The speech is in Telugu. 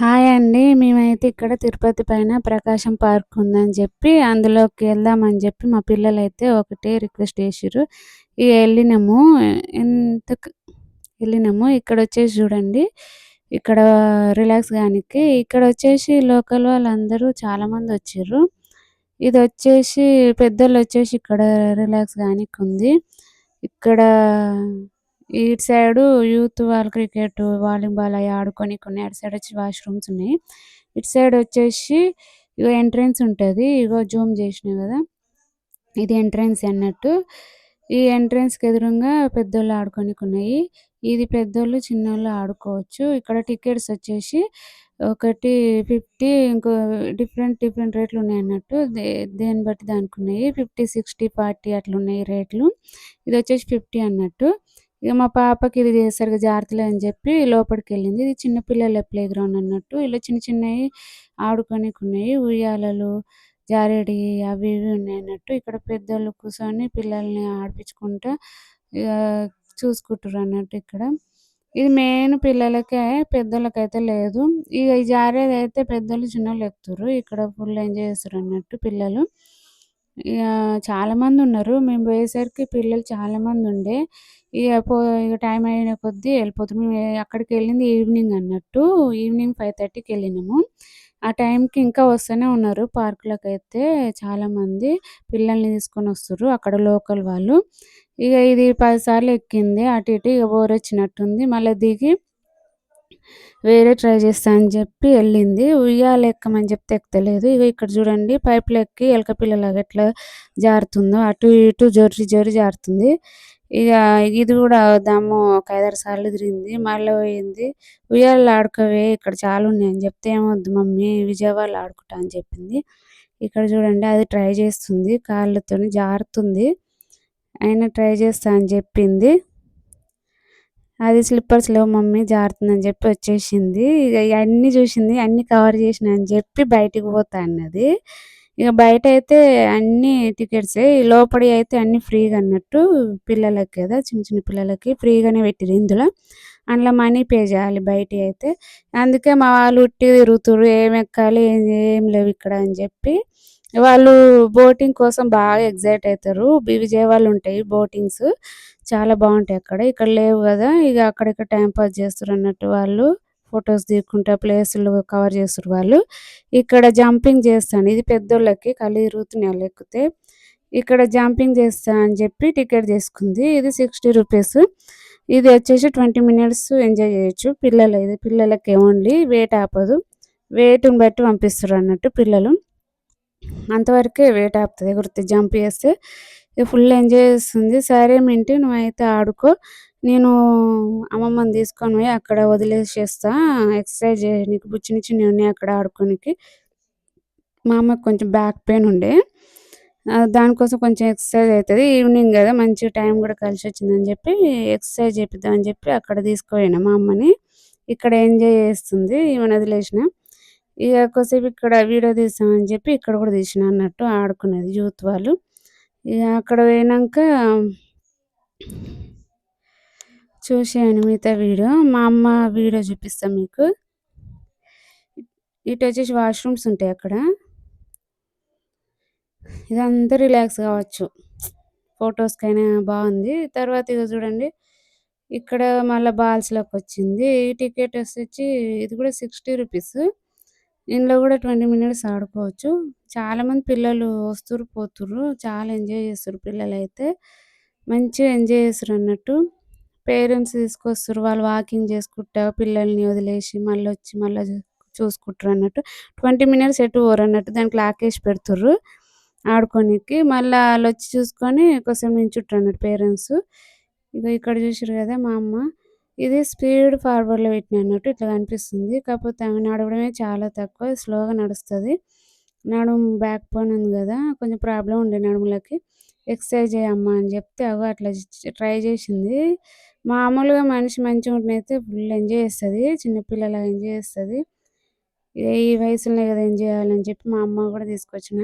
హాయ్ అండి. మేమైతే ఇక్కడ తిరుపతి పైన ప్రకాశం పార్క్ ఉందని జెప్పి, అందులోకి ఎళ్దామని జెప్పి మా పిల్లలైతే ఒకటే రిక్వెస్ట్ చేసిర్రు. ఇగ ఎళ్ళినము. ఎంతక్ ఎళ్ళినము. ఇక్కడొచ్చేసి జూడండి, ఇక్కడ రిలాక్స్ గానికి ఇక్కడొచ్చేసి లోకల్ వాళ్ళందరూ చాలా మందొచ్చిర్రు. ఇదొచ్చేసి పెద్దోళ్ళొచ్చేసి ఇక్కడ రిలాక్స్ గానికుంది. ఇక్కడ ఇటు సైడు యూత్ వాళ్ళు క్రికెట్, వాలీబాల్ అయి ఆడుకోనికున్నాయి. అటు సైడొచ్చి వాష్‌రూమ్స్ ఉన్నాయి. ఇటు సైడొచ్చేసి ఇగో ఎంట్రన్స్ ఉంటది. ఇగో జూమ్ జేషినా గదా! ఇది ఎంట్రన్స్ అన్నట్టు. ఈ ఎంట్రన్స్‌కి ఎదురుంగా పెద్దోళ్ళు ఆడుకోనికున్నాయి. ఇది పెద్దోళ్ళు, చిన్నోళ్ళు ఆడుకోవచ్చు. ఇక్కడ టికెట్స్ వచ్చేసి ఒకటి 50 ఇంకో డిఫరెంట్ డిఫరెంట్ రేట్లున్నాయన్నట్టు. దేన్ని బట్టి దానికున్నాయి. 50, 60, 40 అట్లున్నాయి రేట్లు. ఇదొచ్చేసి 50 అన్నట్టు. ఇగ మా పాపకి ఇది సరిగ్గా జారతలేదని జెప్పి లోపటికెళ్ళింది. ఇది చిన్న పిల్లల ప్లే గ్రౌండ్ అన్నట్టు. ఇలా చిన్న చిన్నయి ఆడుకోనికున్నాయి. ఉయ్యాలలు, జారేటియి అవి ఇవి ఉన్నాయన్నట్టు. ఇక్కడ పెద్దోళ్ళు కూసోని పిల్లల్ని ఆడిపిచ్చుకుంటా ఇగ చూసుకుంటుర్రన్నట్టు ఇక్కడ. ఇది మెయిన్ పిల్లలకే, పెద్దోళ్ళకైతే లేదు. ఇగ ఈ జారేదైతే పెద్దోళ్ళు, చిన్నోళ్ళు ఎక్కుతుర్రు. ఇక్కడ ఫుల్ ఎంజాయ్ చేస్తుర్రన్నట్టు పిల్లలు. ఇగ చాలా మందున్నారు. మేము పోయేసరికి పిల్లలు చాలా మందుండే. ఇగ ఇగ టైం అయిన కొద్దీ ఎళ్ళిపోతుర్రు. మేము అక్కడికెళ్ళింది ఈవినింగ్ అన్నట్టు. ఈవినింగ్ 5:30కెళ్ళినాము. ఆ టైంకి ఇంకా వస్తూనే ఉన్నారు పార్కులకైతే చాలామంది. పిల్లల్ని తీసుకొనొస్తుర్రు అక్కడ లోకల్ వాళ్ళు. ఇగ ఇది 10 సార్లు ఎక్కింది. అటు ఇటు ఇగ బోరొచ్చినట్టుంది. మళ్ళా దిగి వేరే ట్రై చేస్తా అని జెప్పి ఎళ్ళింది. ఉయ్యాల ఎక్కమని చెప్తే ఎక్కుతలేదు. ఇగో ఇక్కడ చూడండి పైపులో ఎక్కి ఎలక పిల్లలాగా ఎట్లా జారుతుందో అటు ఇటు జొర్రి జొర్రి జారుతుంది. ఇగ ఇది గూడా వద్దాము ఒక 5, 6 సార్లు తిరిగింది. మళ్ళా పోయింది. ఉయ్యాలలో ఆడుకోవే ఇక్కడ చాలున్నాయని చెప్తే, "ఏమొద్దు మమ్మీ విజయవాడలో ఆడుకుంటా" అని చెప్పింది. ఇక్కడ చూడండి అది ట్రై చేస్తుంది. కాళ్ళతోని జారుతుంది. అయినా ట్రై చేస్తా అని చెప్పింది. అది స్లిప్పర్స్ లేవు మమ్మీ జారుతుందని జెప్పి వచ్చేసింది. ఇగ ఇయన్నీ జూసింది. అన్నీ కవర్ జేసినా అని జెప్పి బయటికి పోతా అన్నది. ఇగ బయటైతే అన్నీ టికెట్సే. లోపడియి అయితే అన్నీ ఫ్రీగా అన్నట్టు. పిల్లలకి గదా! చిన్న చిన్న పిల్లలకి ఫ్రీగానే పెట్టిర్రు ఇందులో. అందులో మనీ పే జేయాలి బయటియి అయితే. అందుకే మా వాళ్ళు ఉట్టిగా తిరుగుతుర్రు. ఏమెక్కాలి ఏం లేవిక్కడ అని జెప్పి. వాళ్ళు బోటింగ్ కోసం బాగా ఎక్సైట్ అయితారు. విజయవాడలో ఉంటాయి బోటింగ్స్. చాలా బావుంటాయి అక్కడ. ఇక్కడ లేవు గదా! ఇగ అక్కడిక్కడ టైమ్ పాస్ చేస్తుర్రన్నట్టు వాళ్ళు. ఫోటోస్ దిగుకుంటా ప్లేసులు కవర్ చేస్తుర్రు వాళ్ళు. ఇక్కడ జంపింగ్ చేస్తాను. ఇది పెద్దోళ్ళకి కళ్ళు తిరుగుతున్నాయి ఆళ్ళెక్కితే. ఇక్కడ జంపింగ్ చేస్తా అని జెప్పి టికెట్ తీసుకుంది. ఇది 60 రూపీస్. ఇది వచ్చేసి 20 మినిట్స్ ఎంజాయ్ చేయొచ్చు. ఇది పిల్లలకే ఓన్లీ. వెయిట్ ఆపదు. వెయిట్‌ని బట్టి పంపిస్తుర్రన్నట్టు పిల్లలు. అంతవరకే వెయిట్ ఆపుతది. ఎగురుతది జంప్ చేస్తే. ఇగ ఫుల్ ఎంజాయ్ చేస్తుంది. సరే మింటి నువ్వైతే ఆడుకో. నేను అమ్మమ్మని తీసుకొని పోయి అక్కడ వదిలేసేస్తా. ఎక్సర్సైజ్ చేయనీకి చిన్న చిన్నయి ఉన్నాయి అక్కడ ఆడుకోనికి. మా అమ్మకి కొంచెం బ్యాక్ పెయిన్ ఉండే. దానికోసం కొంచెం ఎక్సర్సైజ్ అయితది. ఈవినింగ్ గదా! మంచిగా టైం గూడా కలిసొచ్చిందని జెప్పి ఎక్సర్సైజ్ చేపిద్దాం అని జెప్పి అక్కడ తీసుకుపోయినా మా అమ్మని. ఇక్కడ ఎంజాయ్ చేస్తుంది. ఈమెను వదిలేసిన. ఇగ కొద్దిసేపు ఇక్కడ వీడియో తీస్తామని జెప్పి ఇక్కడ గూడా తీసినా అన్నట్టు ఆడుకునేది యూత్ వాళ్ళు. ఇగ అక్కడ పోయినంక చూసేయండి మిగతా వీడియో. మా అమ్మ వీడియో చూపిస్తా మీకు. ఇటొచ్చేసి వాష్‌రూమ్స్ ఉంటాయి అక్కడ. ఇదంతా రిలాక్స్ కావచ్చు. ఫోటోస్‌కైనా బావుంది. తర్వాత ఇగ చూడండి ఇక్కడ మళ్ళా బాల్స్‌లోకొచ్చింది. ఈ టికెట్ వచ్చి ఇది కూడా 60 రూపీస్. ఇందులో గూడా 20 మినిట్స్ ఆడుకోవచ్చు. చాలామంది పిల్లలు వస్తుర్రు, పోతుర్రు. చాలా ఎంజాయ్ చేస్తుర్రు పిల్లలైతే. మంచిగా ఎంజాయ్ చేస్తుర్రన్నట్టు. పేరెంట్స్ తీసుకొస్తుర్రు. వాళ్ళు వాకింగ్ చేసుకుంటా పిల్లల్ని వదిలేసి మళ్ళొచ్చి మళ్ళా చూసుకుంటుర్రన్నట్టు. 20 మినిట్స్ ఎటు పోరన్నట్టు. దానికి లాకేసి పెడుతుర్రు ఆడుకోనీకి. మళ్ళా ఆళ్ళొచ్చి చూసుకొని కొద్దిసేపు నించుంటరన్నట్టు పేరెంట్స్. ఇగో ఇక్కడ చూసిర్రు గదా మా అమ్మ. ఇది స్పీడ్ ఫార్వర్డ్‌లో పెట్టినా అన్నట్టు ఇట్లా కనిపిస్తుంది. కాకపోతే ఆమె నడవడమే చాలా తక్కువ. స్లోగా నడుస్తది. బ్యాక్ పెయిన్ ఉంది గదా! కొంచెం ప్రాబ్లమ్ ఉండే నడుములకి. ఎక్సర్సైజ్ చేయమ్మా అని జెప్తే అగో అట్లా ట్రై చేసింది. మామూలుగా మనిషి మంచిగుంటేనైతే ఫుల్ ఎంజాయ్ చేస్తది. చిన్న పిల్లలాగా ఎంజాయ్ చేస్తది. ఇగ ఈ వయసులోనే గదా ఎంజాయ్ చేయాలని చెప్పి మా అమ్మ గూడా తీసుకొచ్చిన.